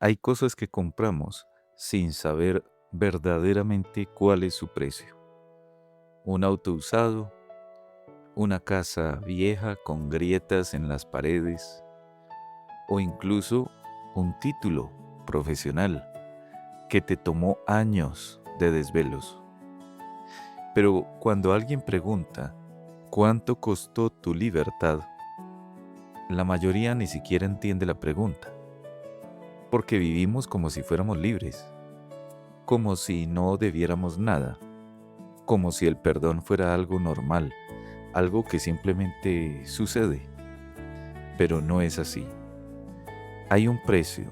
Hay cosas que compramos sin saber verdaderamente cuál es su precio. Un auto usado, una casa vieja con grietas en las paredes o incluso un título profesional que te tomó años de desvelos. Pero cuando alguien pregunta cuánto costó tu libertad, la mayoría ni siquiera entiende la pregunta, porque vivimos como si fuéramos libres, como si no debiéramos nada, como si el perdón fuera algo normal, algo que simplemente sucede, pero no es así. Hay un precio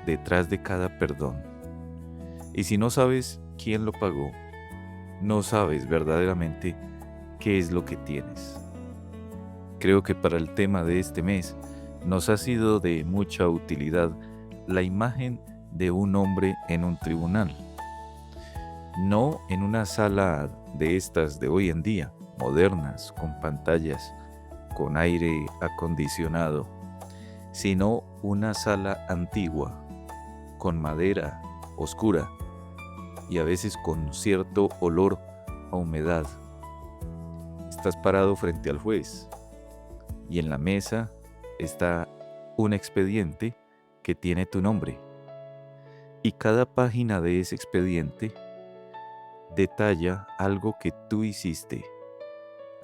detrás de cada perdón, y si no sabes quién lo pagó, no sabes verdaderamente qué es lo que tienes. Creo que para el tema de este mes nos ha sido de mucha utilidad la imagen de un hombre en un tribunal, no en una sala de estas de hoy en día, modernas, con pantallas, con aire acondicionado, sino una sala antigua, con madera oscura y a veces con cierto olor a humedad. Estás parado frente al juez y en la mesa está un expediente que tiene tu nombre. Y cada página de ese expediente detalla algo que tú hiciste.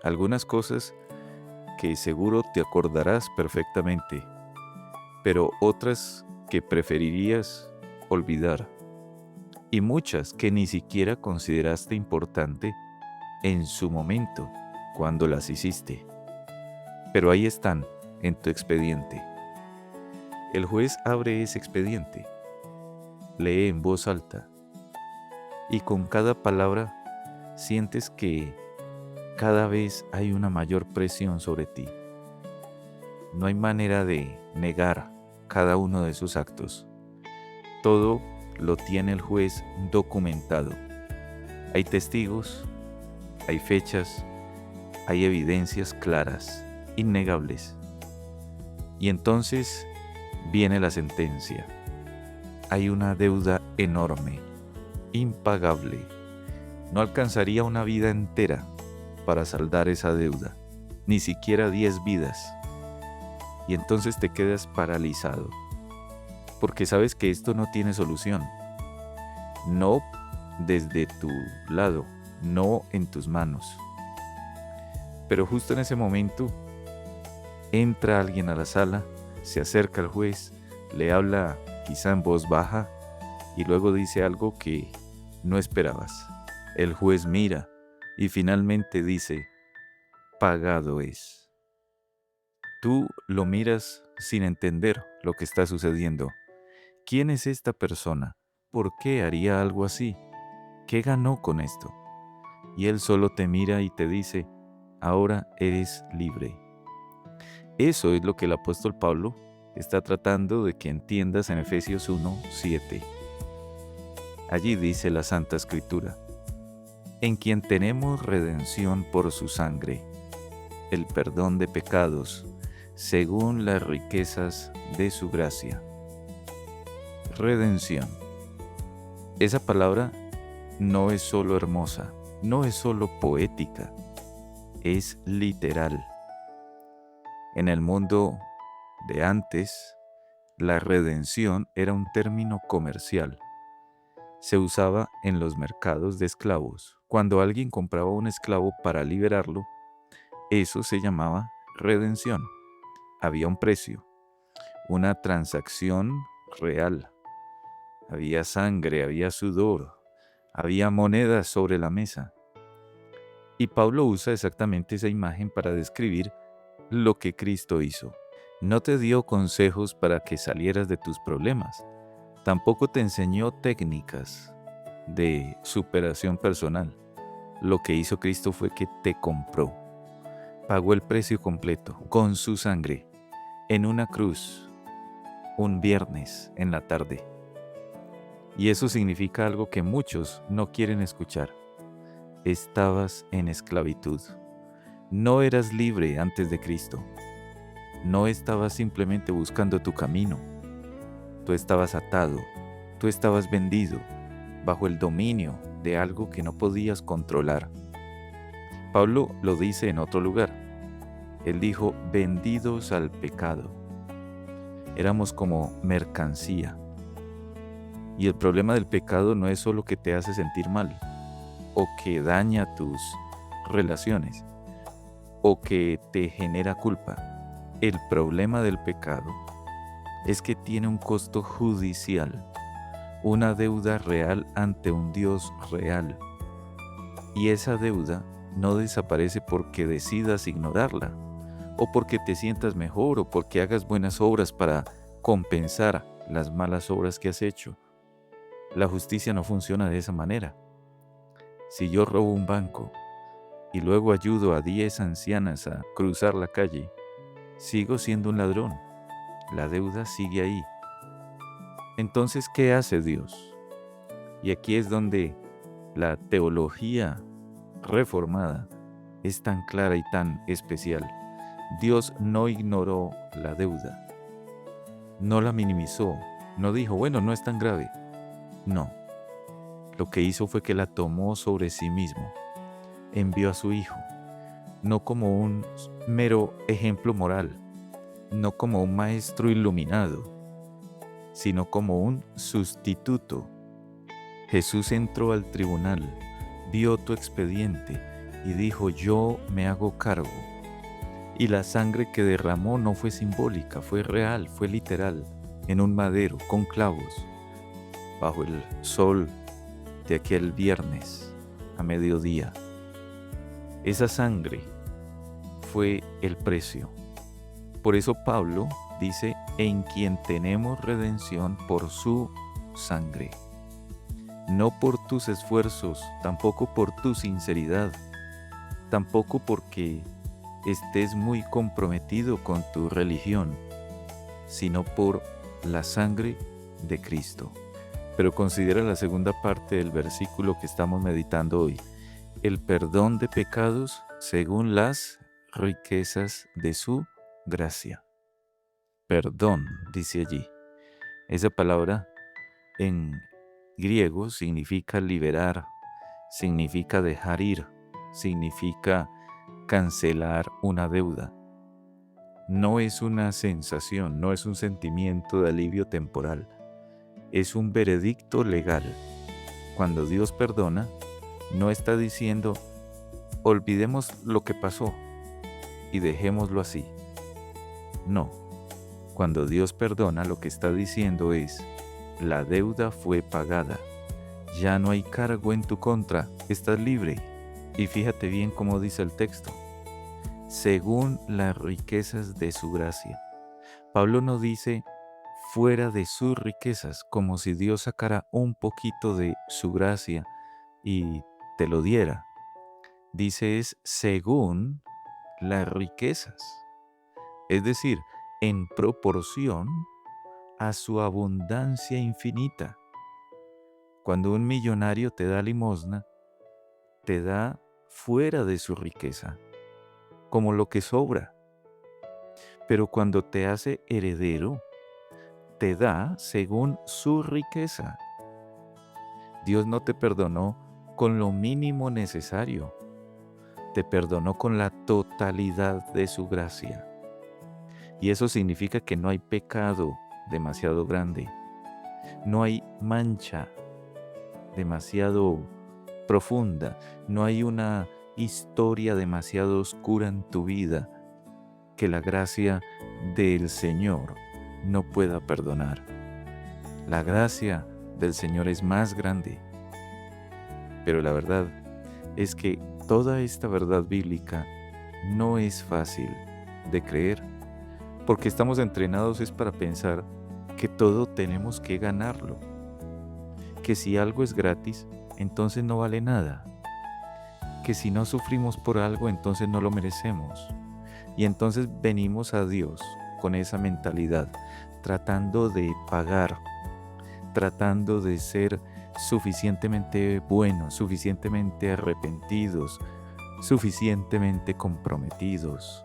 Algunas cosas que seguro te acordarás perfectamente, pero otras que preferirías olvidar. Y muchas que ni siquiera consideraste importante en su momento, cuando las hiciste. Pero ahí están, en tu expediente. El juez abre ese expediente, lee en voz alta, y con cada palabra sientes que cada vez hay una mayor presión sobre ti. No hay manera de negar cada uno de sus actos. Todo lo tiene el juez documentado. Hay testigos, hay fechas, hay evidencias claras, innegables. Y entonces viene la sentencia. Hay una deuda enorme, impagable. No alcanzaría una vida entera para saldar esa deuda, ni siquiera 10 vidas. Y entonces te quedas paralizado, porque sabes que esto no tiene solución. No desde tu lado, no en tus manos. Pero justo en ese momento entra alguien a la sala, se acerca al juez, le habla quizá en voz baja y luego dice algo que no esperabas. El juez mira y finalmente dice: pagado es. Tú lo miras sin entender lo que está sucediendo. ¿Quién es esta persona? ¿Por qué haría algo así? ¿Qué ganó con esto? Y él solo te mira y te dice: ahora eres libre. Eso es lo que el apóstol Pablo está tratando de que entiendas en Efesios 1:7. Allí dice la Santa Escritura: en quien tenemos redención por su sangre, el perdón de pecados, según las riquezas de su gracia. Redención. Esa palabra no es solo hermosa, no es solo poética, es literal. En el mundo de antes, la redención era un término comercial. Se usaba en los mercados de esclavos. Cuando alguien compraba un esclavo para liberarlo, eso se llamaba redención. Había un precio, una transacción real. Había sangre, había sudor, había monedas sobre la mesa. Y Pablo usa exactamente esa imagen para describir lo que Cristo hizo. No te dio consejos para que salieras de tus problemas. Tampoco te enseñó técnicas de superación personal. Lo que hizo Cristo fue que te compró. Pagó el precio completo con su sangre en una cruz un viernes en la tarde. Y eso significa algo que muchos no quieren escuchar. Estabas en esclavitud. No eras libre antes de Cristo. No estabas simplemente buscando tu camino. tú estabas atado, tú estabas vendido bajo el dominio de algo que no podías controlar. Pablo lo dice en otro lugar. Él dijo, vendidos al pecado. Éramos como mercancía. Y el problema del pecado no es solo que te hace sentir mal, o que daña tus relaciones, o que te genera culpa. El problema del pecado es que tiene un costo judicial, una deuda real ante un Dios real. Y esa deuda no desaparece porque decidas ignorarla, o porque te sientas mejor, o porque hagas buenas obras para compensar las malas obras que has hecho. La justicia no funciona de esa manera. Si yo robo un banco y luego ayudo a 10 ancianas a cruzar la calle, sigo siendo un ladrón. La deuda sigue ahí. Entonces, ¿qué hace Dios? Y aquí es donde la teología reformada es tan clara y tan especial. Dios no ignoró la deuda, no la minimizó, no dijo, bueno, no es tan grave. No, lo que hizo fue que la tomó sobre sí mismo, envió a su Hijo, no como un mero ejemplo moral, no como un maestro iluminado, sino como un sustituto. Jesús entró al tribunal, vio tu expediente y dijo, yo me hago cargo. Y la sangre que derramó no fue simbólica, fue real, fue literal, en un madero, con clavos, bajo el sol de aquel viernes a mediodía. Esa sangre fue el precio. Por eso Pablo dice, en quien tenemos redención por su sangre. No por tus esfuerzos, tampoco por tu sinceridad, tampoco porque estés muy comprometido con tu religión, sino por la sangre de Cristo. Pero considera la segunda parte del versículo que estamos meditando hoy. El perdón de pecados según las riquezas de su gracia. Perdón, dice allí. Esa palabra en griego significa liberar, significa dejar ir, significa cancelar una deuda. No es una sensación, no es un sentimiento de alivio temporal. Es un veredicto legal. Cuando Dios perdona, no está diciendo, olvidemos lo que pasó y dejémoslo así. No. Cuando Dios perdona, lo que está diciendo es, la deuda fue pagada. Ya no hay cargo en tu contra, estás libre. Y fíjate bien cómo dice el texto. Según las riquezas de su gracia. Pablo no dice fuera de sus riquezas, como si Dios sacara un poquito de su gracia y te lo diera. Dice es según las riquezas. Es decir, en proporción a su abundancia infinita. Cuando un millonario te da limosna, te da fuera de su riqueza, como lo que sobra. Pero cuando te hace heredero, te da según su riqueza. Dios no te perdonó con lo mínimo necesario, te perdonó con la totalidad de su gracia. Y eso significa que no hay pecado demasiado grande, no hay mancha demasiado profunda, no hay una historia demasiado oscura en tu vida que la gracia del Señor no pueda perdonar. La gracia del Señor es más grande, pero la verdad es que toda esta verdad bíblica no es fácil de creer, porque estamos entrenados es para pensar que todo tenemos que ganarlo, que si algo es gratis, entonces no vale nada, que si no sufrimos por algo, entonces no lo merecemos. Y entonces venimos a Dios con esa mentalidad, tratando de pagar, tratando de ser suficientemente buenos, suficientemente arrepentidos, suficientemente comprometidos.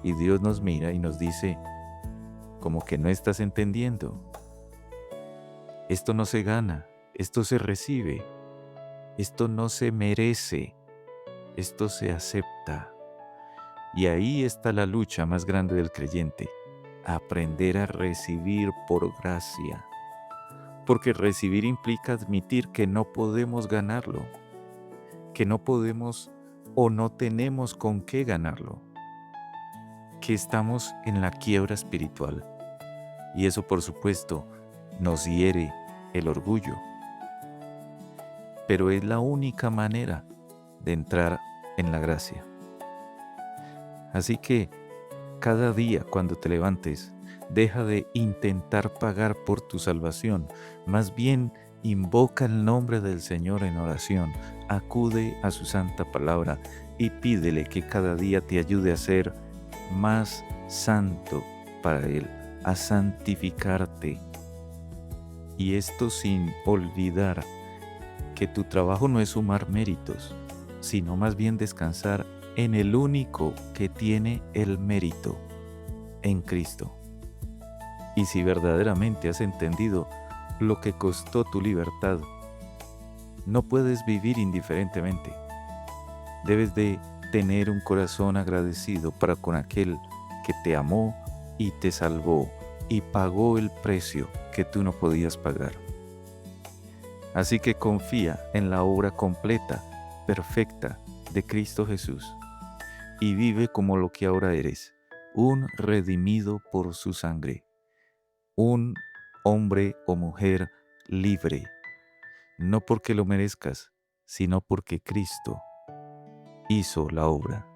Y Dios nos mira y nos dice, como que no estás entendiendo. Esto no se gana, esto se recibe, esto no se merece, esto se acepta. Y ahí está la lucha más grande del creyente, aprender a recibir por gracia. Porque recibir implica admitir que no podemos ganarlo, que no podemos o no tenemos con qué ganarlo, que estamos en la quiebra espiritual. Y eso, por supuesto, nos hiere el orgullo. Pero es la única manera de entrar en la gracia. Así que cada día cuando te levantes, deja de intentar pagar por tu salvación. Más bien, invoca el nombre del Señor en oración. Acude a su santa palabra y pídele que cada día te ayude a ser más santo para Él, a santificarte. Y esto sin olvidar que tu trabajo no es sumar méritos, sino más bien descansar en el único que tiene el mérito, en Cristo. Y si verdaderamente has entendido lo que costó tu libertad, no puedes vivir indiferentemente. Debes de tener un corazón agradecido para con aquel que te amó y te salvó y pagó el precio que tú no podías pagar. Así que confía en la obra completa, perfecta de Cristo Jesús y vive como lo que ahora eres, un redimido por su sangre, un hombre o mujer libre, no porque lo merezcas, sino porque Cristo hizo la obra.